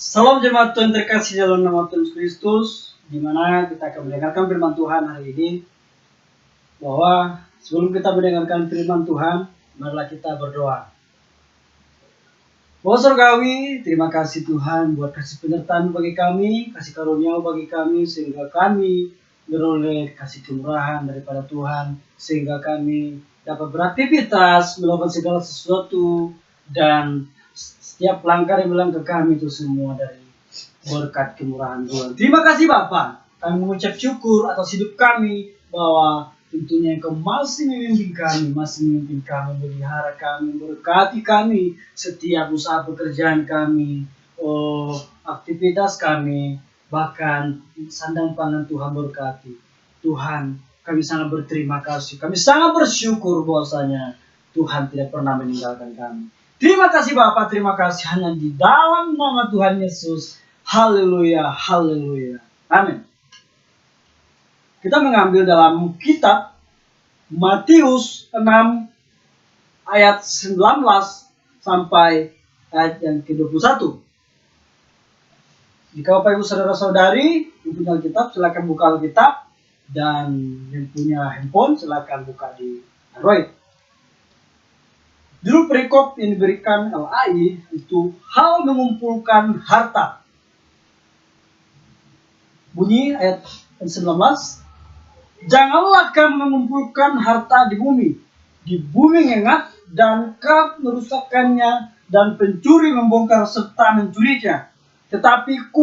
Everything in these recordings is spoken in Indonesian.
Salam jemaat Tuhan terkasih dalam nama Tuhan Yesus Kristus, di mana kita akan mendengarkan firman Tuhan hari ini. Bahwa sebelum kita mendengarkan firman Tuhan, marilah kita berdoa. Bapa Surgawi, terima kasih Tuhan buat kasih penyertaan bagi kami, kasih karunia bagi kami, sehingga kami beroleh kasih kemurahan daripada Tuhan, sehingga kami dapat beraktivitas, melakukan segala sesuatu, dan setiap langkah yang melangkah kami itu semua dari berkat kemurahan Tuhan. Terima kasih Bapa. Kami mengucap syukur atas hidup kami, bahwa tentunya Engkau masih memimpin kami, melihara kami, berkati kami setiap usaha pekerjaan kami, aktivitas kami, bahkan sandang pangan Tuhan berkati. Tuhan, kami sangat berterima kasih. Kami sangat bersyukur bahwasanya Tuhan tidak pernah meninggalkan kami. Terima kasih Bapa, terima kasih hanya di dalam nama Tuhan Yesus. Haleluya, haleluya. Amin. Kita mengambil dalam kitab Matius 6 ayat 19 sampai ayat yang ke-21. Jika Bapak Ibu Saudara-saudari yang punya Alkitab, silakan buka Alkitab, dan yang punya handphone silakan buka di Android. Judul perikop yang diberikan LAI itu hal mengumpulkan harta. Bunyi ayat 19. Janganlah kamu mengumpulkan harta di bumi ngengat dan kerap merusakkannya dan pencuri membongkar serta mencurinya. Tetapi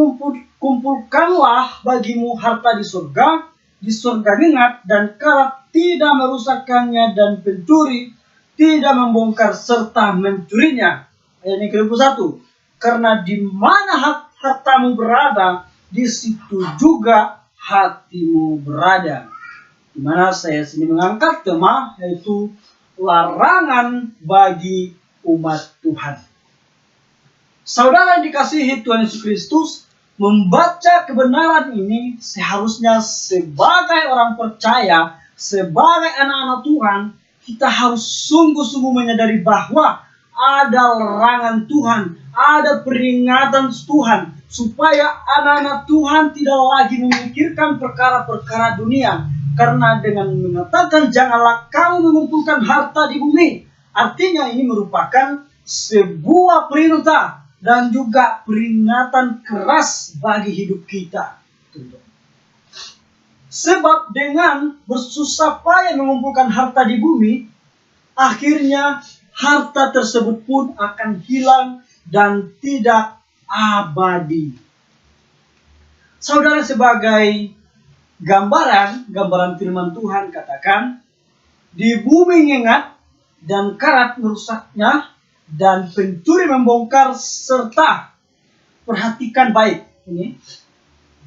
kumpulkanlah bagimu harta di surga ngengat dan kerap tidak merusakkannya dan pencuri tidak membongkar serta mencurinya. Ayat yang ke-21. Karena di mana hartamu berada, di situ juga hatimu berada. Di mana saya sini mengangkat tema yaitu larangan bagi umat Tuhan. Saudara yang dikasihi Tuhan Yesus Kristus, membaca kebenaran ini seharusnya sebagai orang percaya, sebagai anak-anak Tuhan, kita harus sungguh-sungguh menyadari bahwa ada larangan Tuhan, ada peringatan Tuhan, supaya anak-anak Tuhan tidak lagi memikirkan perkara-perkara dunia. Karena dengan mengatakan janganlah kamu mengumpulkan harta di bumi, artinya ini merupakan sebuah perintah dan juga peringatan keras bagi hidup kita. Sebab dengan bersusah payah mengumpulkan harta di bumi, akhirnya harta tersebut pun akan hilang dan tidak abadi. Saudara, sebagai gambaran firman Tuhan katakan, di bumi ngengat dan karat merusaknya dan pencuri membongkar serta. Perhatikan baik ini,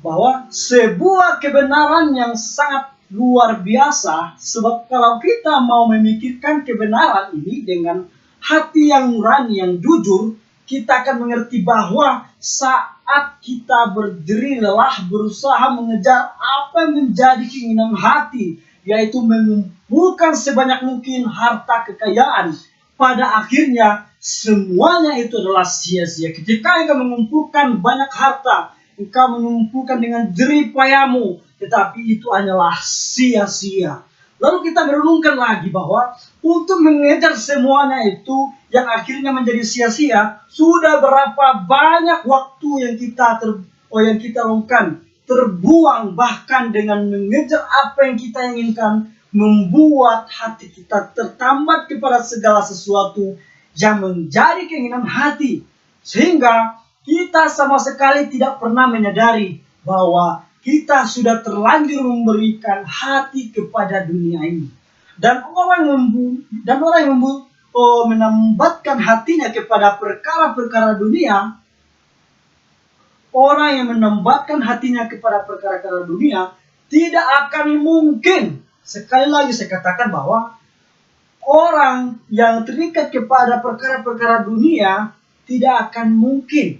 bahwa sebuah kebenaran yang sangat luar biasa. Sebab kalau kita mau memikirkan kebenaran ini dengan hati yang nurani, yang jujur, kita akan mengerti bahwa saat kita berdiri lelah berusaha mengejar apa yang menjadi keinginan hati, yaitu mengumpulkan sebanyak mungkin harta kekayaan, pada akhirnya semuanya itu adalah sia-sia. Ketika engkau mengumpulkan banyak harta, engkau mengumpulkan dengan jerih payahmu, tetapi itu hanyalah sia-sia. Lalu kita merenungkan lagi bahwa untuk mengejar semuanya itu yang akhirnya menjadi sia-sia, sudah berapa banyak waktu yang kita lakukan, terbuang bahkan dengan mengejar apa yang kita inginkan, membuat hati kita tertambat kepada segala sesuatu yang menjadi keinginan hati, sehingga kita sama sekali tidak pernah menyadari bahwa kita sudah terlanjur memberikan hati kepada dunia ini. Dan orang yang menambatkan hatinya kepada perkara-perkara dunia, orang yang menambatkan hatinya kepada perkara-perkara dunia, tidak akan mungkin, sekali lagi saya katakan bahwa orang yang terikat kepada perkara-perkara dunia tidak akan mungkin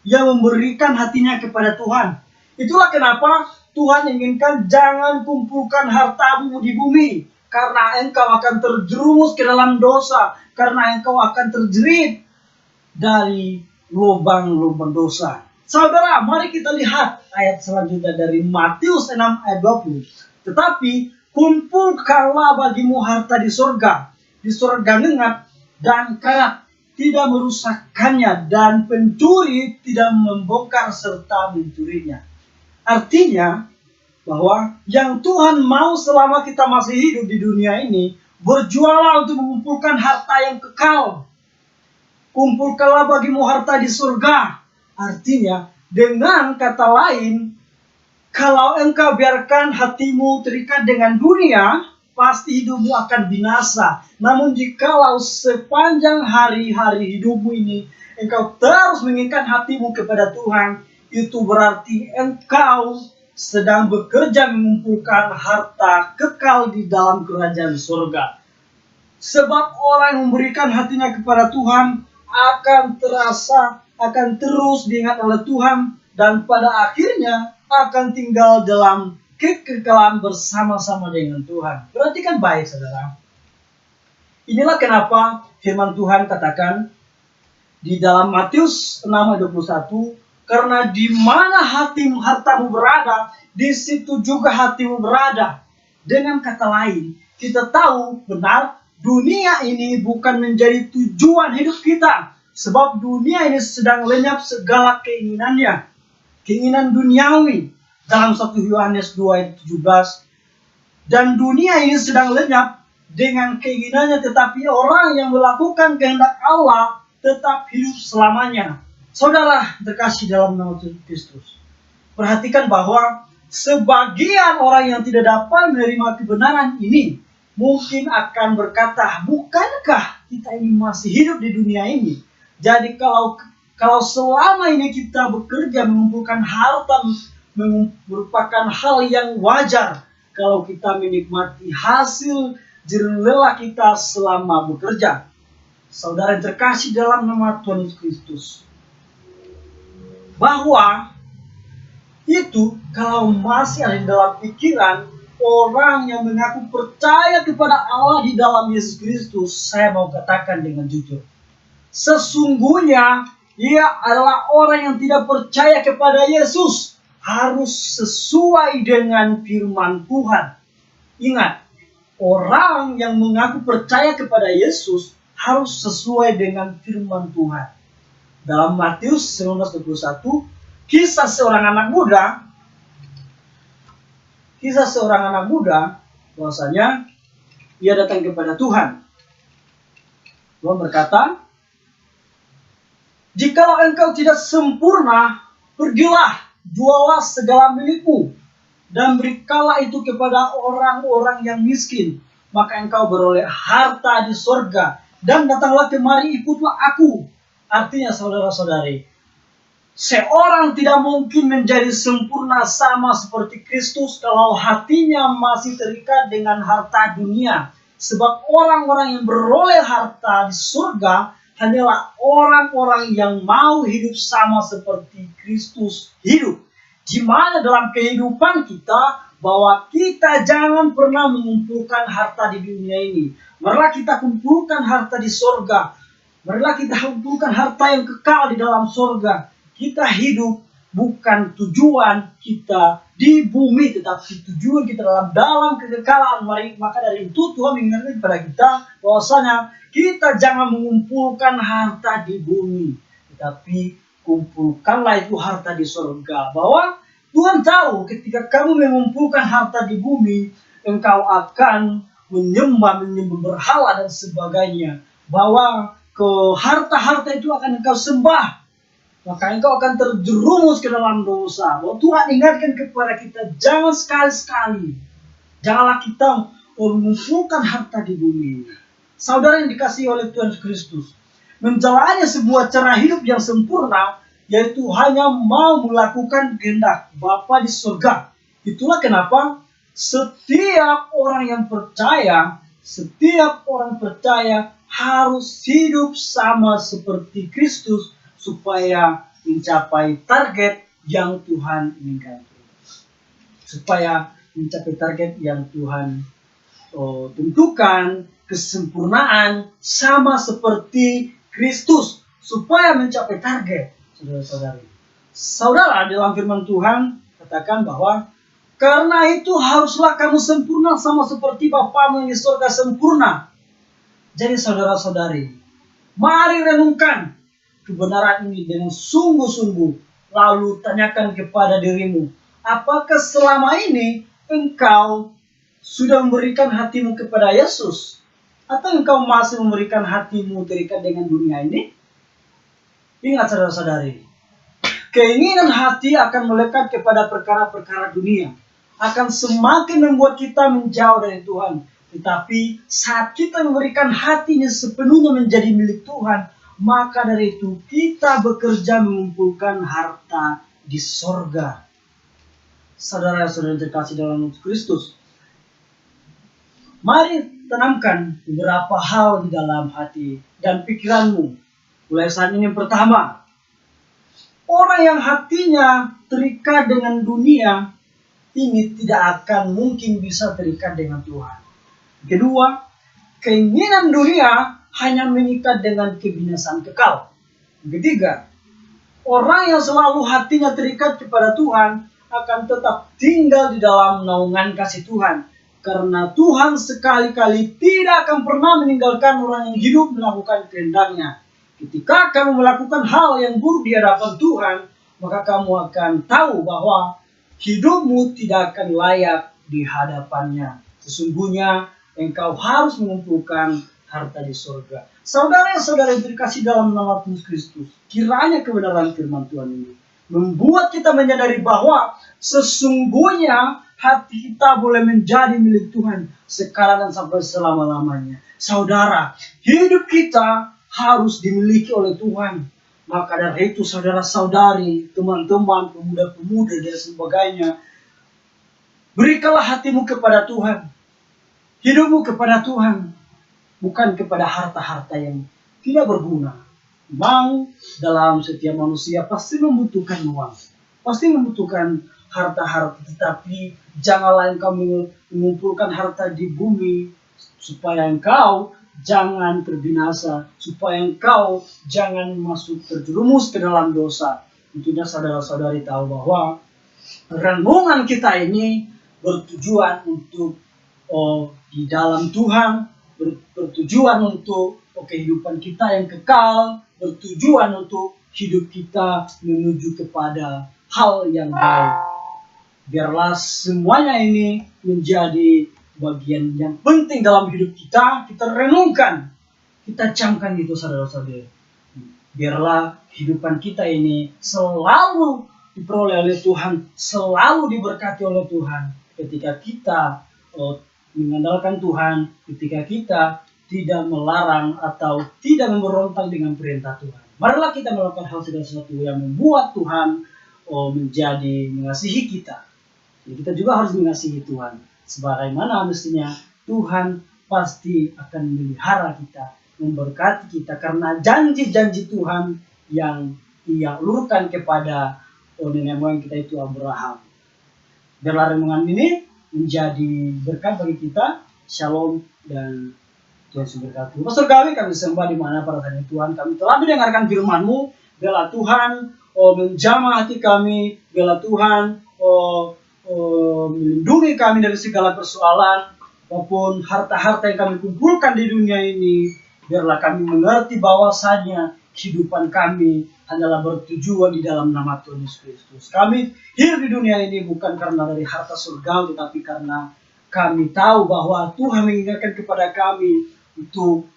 yang memberikan hatinya kepada Tuhan. Itulah kenapa Tuhan inginkan jangan kumpulkan hartamu di bumi, karena engkau akan terjerumus ke dalam dosa, karena engkau akan terjerit dari lubang-lubang dosa. Saudara, mari kita lihat ayat selanjutnya dari Matius 6 ayat 20. Tetapi kumpulkanlah bagimu harta di surga ngengat dan karat tidak merusakkannya, dan pencuri tidak membongkar serta mencurinya. Artinya bahwa yang Tuhan mau selama kita masih hidup di dunia ini, berjuanglah untuk mengumpulkan harta yang kekal. Kumpulkanlah bagimu harta di surga. Artinya, dengan kata lain, kalau engkau biarkan hatimu terikat dengan dunia, pasti hidupmu akan binasa. Namun jikalau sepanjang hari-hari hidupmu ini, engkau terus menginginkan hatimu kepada Tuhan, itu berarti engkau sedang bekerja mengumpulkan harta kekal di dalam kerajaan surga. Sebab orang yang memberikan hatinya kepada Tuhan akan terus diingat oleh Tuhan, dan pada akhirnya akan tinggal dalam kekekalan bersama-sama dengan Tuhan. Berarti kan baik, saudara. Inilah kenapa firman Tuhan katakan di dalam Matius 6 ayat 21, karena di mana hartamu berada, di situ juga hatimu berada. Dengan kata lain, kita tahu benar dunia ini bukan menjadi tujuan hidup kita. Sebab dunia ini sedang lenyap segala keinginannya. Keinginan duniawi. Dalam 1 Yohanes 2 ayat 17. Dan dunia ini sedang lenyap dengan keinginannya. Tetapi orang yang melakukan kehendak Allah tetap hidup selamanya. Saudara terkasih dalam nama Tuhan Kristus, perhatikan bahwa sebagian orang yang tidak dapat menerima kebenaran ini mungkin akan berkata, bukankah kita ini masih hidup di dunia ini? Jadi kalau selama ini kita bekerja mengumpulkan harta merupakan hal yang wajar kalau kita menikmati hasil jerih lelah kita selama bekerja. Saudara yang terkasih dalam nama Tuhan Yesus Kristus, bahwa itu kalau masih ada dalam pikiran orang yang mengaku percaya kepada Allah di dalam Yesus Kristus, saya mau katakan dengan jujur, sesungguhnya ia adalah orang yang tidak percaya kepada Yesus. Harus sesuai dengan firman Tuhan. Ingat, orang yang mengaku percaya kepada Yesus harus sesuai dengan firman Tuhan. Dalam Matius 19:21, kisah seorang anak muda, bahwasanya ia datang kepada Tuhan. Tuhan berkata, jikalau engkau tidak sempurna, pergilah, jualah segala milikmu, dan berikanlah itu kepada orang-orang yang miskin, maka engkau beroleh harta di surga, dan datanglah kemari, ikutlah aku. Artinya saudara-saudari, seorang tidak mungkin menjadi sempurna sama seperti Kristus kalau hatinya masih terikat dengan harta dunia. Sebab orang-orang yang beroleh harta di surga hanyalah orang-orang yang mau hidup sama seperti Kristus hidup. Di mana dalam kehidupan kita, bahwa kita jangan pernah mengumpulkan harta di dunia ini. Marilah kita kumpulkan harta di surga. Marilah kita kumpulkan harta yang kekal di dalam surga. Kita hidup bukan tujuan kita di bumi, tetapi tujuan kita dalam kekekalan. Maka dari itu Tuhan mengingatkan kepada kita bahwasanya kita jangan mengumpulkan harta di bumi, tetapi kumpulkanlah itu harta di surga. Bahwa Tuhan tahu ketika kamu mengumpulkan harta di bumi, engkau akan menyembah berhala dan sebagainya. Bahwa ke harta-harta itu akan engkau sembah, maka engkau akan terjerumus ke dalam dosa. Bahwa Tuhan ingatkan kepada kita, jangan sekali-sekali, janganlah kita mengumpulkan harta di bumi. Saudara yang dikasihi oleh Tuhan Kristus, menjalani sebuah cara hidup yang sempurna, yaitu hanya mau melakukan kehendak Bapa di surga. Itulah kenapa setiap orang percaya harus hidup sama seperti Kristus supaya mencapai target yang Tuhan inginkan. Supaya mencapai target yang Tuhan tentukan, kesempurnaan sama seperti Kristus supaya mencapai target, saudara-saudari. Saudara, dalam firman Tuhan katakan bahwa karena itu haruslah kamu sempurna sama seperti Bapamu yang di surga sempurna. Jadi saudara-saudari, mari renungkan kebenaran ini dengan sungguh-sungguh. Lalu tanyakan kepada dirimu, apakah selama ini engkau sudah memberikan hatimu kepada Yesus? Atau engkau masih memberikan hatimu terikat dengan dunia ini? Ingat saudara-saudari, keinginan hati akan melekat kepada perkara-perkara dunia, akan semakin membuat kita menjauh dari Tuhan. Tetapi saat kita memberikan hatinya sepenuhnya menjadi milik Tuhan, maka dari itu kita bekerja mengumpulkan harta di sorga. Saudara-saudara terkasih dalam Kristus, mari tanamkan beberapa hal di dalam hati dan pikiranmu. Mulai saat ini, yang pertama, orang yang hatinya terikat dengan dunia ini tidak akan mungkin bisa terikat dengan Tuhan. Kedua, keinginan dunia hanya mengikat dengan kebinasaan kekal. Ketiga, orang yang selalu hatinya terikat kepada Tuhan akan tetap tinggal di dalam naungan kasih Tuhan. Karena Tuhan sekali-kali tidak akan pernah meninggalkan orang yang hidup melakukan kehendaknya. Ketika kamu melakukan hal yang buruk di hadapan Tuhan, maka kamu akan tahu bahwa hidupmu tidak akan layak di hadapannya. Sesungguhnya engkau harus mengumpulkan harta di surga. Saudara-saudara yang terkasih dalam nama Yesus Kristus, kiranya kebenaran firman Tuhan ini membuat kita menyadari bahwa sesungguhnya hati kita boleh menjadi milik Tuhan sekarang dan sampai selama-lamanya. Saudara, hidup kita harus dimiliki oleh Tuhan. Maka dari itu saudara-saudari, teman-teman, pemuda-pemuda dan sebagainya, berikanlah hatimu kepada Tuhan. Hidupmu kepada Tuhan. Bukan kepada harta-harta yang tidak berguna. Memang dalam setiap manusia pasti membutuhkan uang. Pasti membutuhkan harta-harta. Tetapi janganlah engkau mengumpulkan harta di bumi supaya engkau jangan terbinasa, supaya engkau jangan masuk terjerumus ke dalam dosa. Tentunya saudara-saudari tahu bahwa renungan kita ini bertujuan untuk di dalam Tuhan, bertujuan untuk kehidupan kita yang kekal, bertujuan untuk hidup kita menuju kepada hal yang baik. Biarlah semuanya ini menjadi bagian yang penting dalam hidup kita. Kita renungkan, kita camkan gitu saudara-saudara. Biarlah kehidupan kita ini selalu diperoleh oleh Tuhan, selalu diberkati oleh Tuhan. Ketika kita mengandalkan Tuhan, ketika kita tidak melarang atau tidak memberontak dengan perintah Tuhan. Marilah kita melakukan hal segala sesuatu yang membuat Tuhan menjadi mengasihi kita. Jadi kita juga harus mengasihi Tuhan. Sebagaimana mestinya Tuhan pasti akan memelihara kita, memberkati kita karena janji-janji Tuhan yang Ia ulurkan kepada nenek moyang kita itu Abraham. Biarlah renungan ini menjadi berkat bagi kita. Shalom dan Tuhan memberkati. Pastor Gawi, kami sembah di mana pada saat Tuhan kami telah mendengarkan firman-Mu. Biarlah Tuhan menjamah hati kami. Biarlah Tuhan melindungi kami dari segala persoalan maupun harta-harta yang kami kumpulkan di dunia ini. Biarlah kami mengerti bahwasanya kehidupan kami hanyalah bertujuan di dalam nama Tuhan Yesus Kristus. Kami hidup di dunia ini bukan karena dari harta surga, tetapi karena kami tahu bahwa Tuhan mengingatkan kepada kami untuk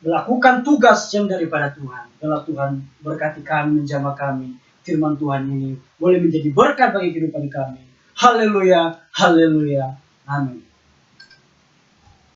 melakukan tugas yang daripada Tuhan. Biarlah Tuhan berkati kami, menjamah kami. Firman Tuhan ini boleh menjadi berkat bagi kehidupan kami. Haleluya, haleluya, amin.